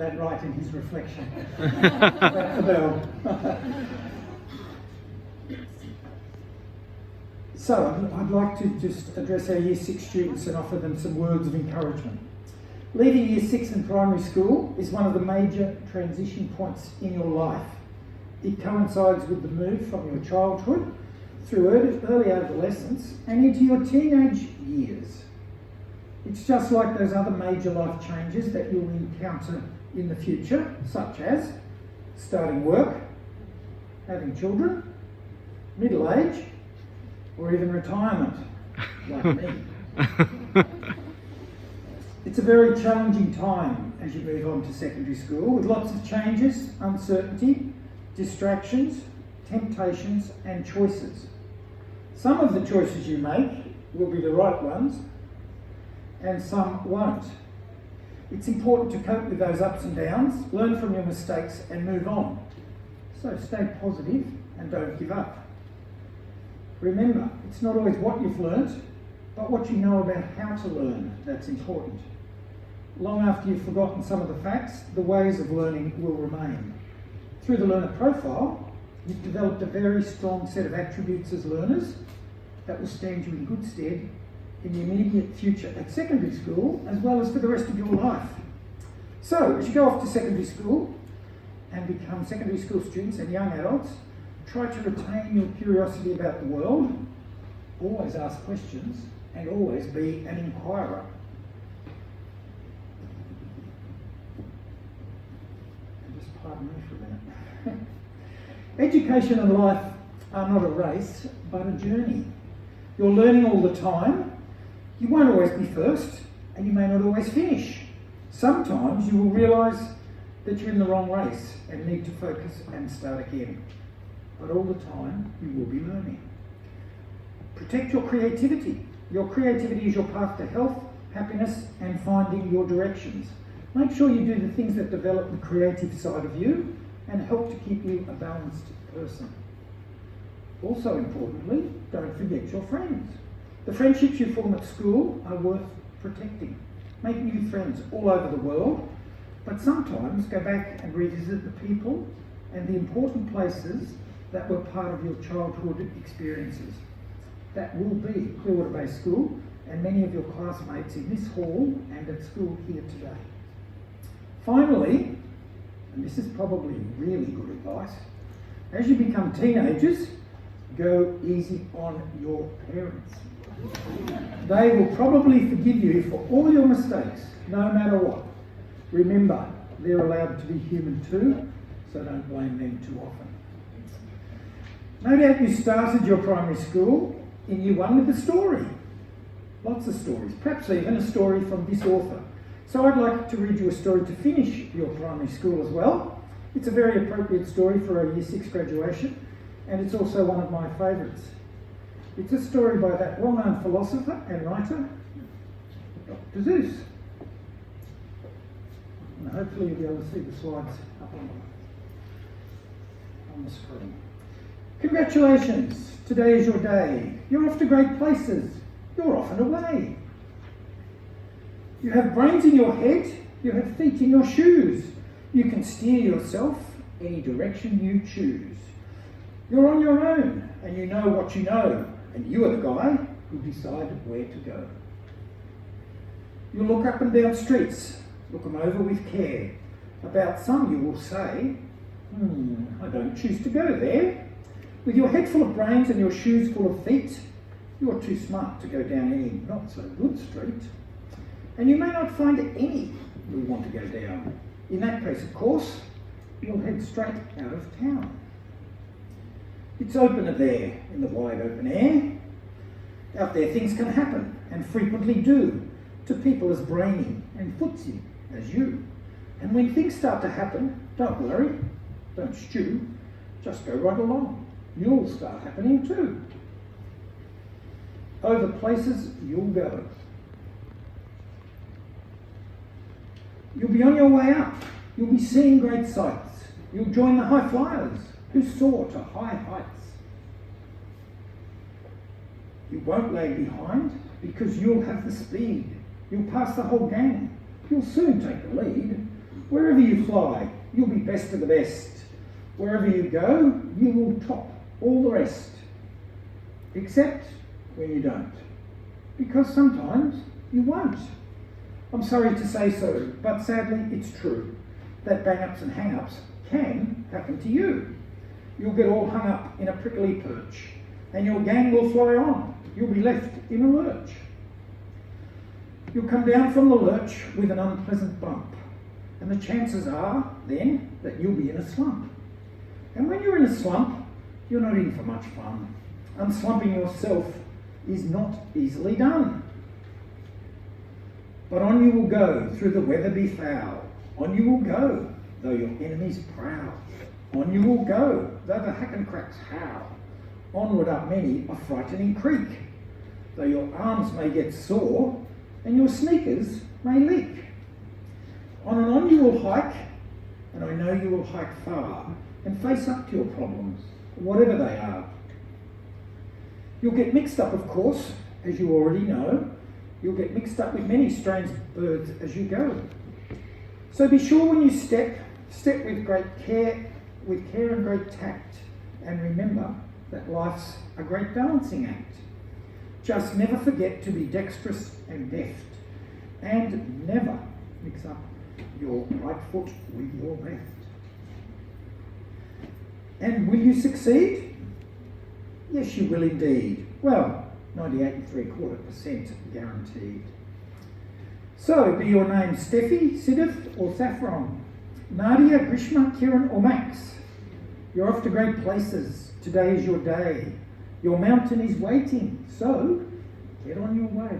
that right in his reflection. That's the bell. So I'd like to just address our Year 6 students and offer them some words of encouragement. Leaving Year 6 in primary school is one of the major transition points in your life. It coincides with the move from your childhood through early adolescence and into your teenage years. It's just like those other major life changes that you'll encounter in the future, such as starting work, having children, middle age, or even retirement, like me. It's a very challenging time as you move on to secondary school, with lots of changes, uncertainty, distractions, temptations, and choices. Some of the choices you make will be the right ones, and some won't. It's important to cope with those ups and downs, learn from your mistakes, and move on. So stay positive and don't give up. Remember, it's not always what you've learnt, but what you know about how to learn that's important. Long after you've forgotten some of the facts, the ways of learning will remain. Through the learner profile, you've developed a very strong set of attributes as learners that will stand you in good stead in the immediate future at secondary school, as well as for the rest of your life. So, as you go off to secondary school and become secondary school students and young adults, try to retain your curiosity about the world, always ask questions, and always be an inquirer. And just pardon me for a minute. Education and life are not a race, but a journey. You're learning all the time. You won't always be first, and you may not always finish. Sometimes you will realise that you're in the wrong race and need to focus and start again. But all the time, you will be learning. Protect your creativity. Your creativity is your path to health, happiness, and finding your directions. Make sure you do the things that develop the creative side of you and help to keep you a balanced person. Also importantly, don't forget your friends. The friendships you form at school are worth protecting. Make new friends all over the world, but sometimes go back and revisit the people and the important places that were part of your childhood experiences. That will be Clearwater Bay School and many of your classmates in this hall and at school here today. Finally, and this is probably really good advice, as you become teenagers, go easy on your parents. They will probably forgive you for all your mistakes, no matter what. Remember, they're allowed to be human too, so don't blame them too often. No doubt you started your primary school in Year 1 with a story. Lots of stories, perhaps even a story from this author. So I'd like to read you a story to finish your primary school as well. It's a very appropriate story for our Year 6 graduation, and it's also one of my favourites. It's a story by that well-known philosopher and writer, Dr. Seuss. And hopefully you'll be able to see the slides up on the screen. Congratulations, today is your day. You're off to great places. You're off and away. You have brains in your head, you have feet in your shoes. You can steer yourself any direction you choose. You're on your own, and you know what you know, and you are the guy who decided where to go. You look up and down streets, look them over with care. About some you will say, I don't choose to go there. With your head full of brains and your shoes full of feet, you're too smart to go down any not so good street. And you may not find any you want to go down. In that case, of course, you'll head straight out of town. It's opener there in the wide open air. Out there things can happen, and frequently do, to people as brainy and footsy as you. And when things start to happen, don't worry, don't stew, just go right along. You'll start happening too. Over places you'll go. You'll be on your way up. You'll be seeing great sights. You'll join the high flyers who soar to high heights. You won't lag behind because you'll have the speed. You'll pass the whole gang. You'll soon take the lead. Wherever you fly, you'll be best of the best. Wherever you go, you will top all the rest. Except when you don't. Because sometimes you won't. I'm sorry to say so, but sadly it's true that bang-ups and hang-ups can happen to you. You'll get all hung up in a prickly perch, and your gang will fly on. You'll be left in a lurch. You'll come down from the lurch with an unpleasant bump, and the chances are then that you'll be in a slump. And when you're in a slump, you're not in for much fun. Unslumping yourself is not easily done. But on you will go through the weather be foul. On you will go, though your enemies prowl. On you will go, though the hack and cracks howl. Onward up many a frightening creek, though your arms may get sore and your sneakers may leak. On and on you will hike, and I know you will hike far and face up to your problems, whatever they are. You'll get mixed up, of course, as you already know. You'll get mixed up with many strange birds as you go. So be sure when you step with great care, and great tact, and remember that life's a great balancing act. Just never forget to be dexterous and deft, and never mix up your right foot with your left. And will you succeed? Yes, you will indeed. Well, 98.75% guaranteed. So, be your name Steffi, Siddharth or Saffron, Nadia, Grishma, Kiran or Max. You're off to great places. Today is your day. Your mountain is waiting, so get on your way.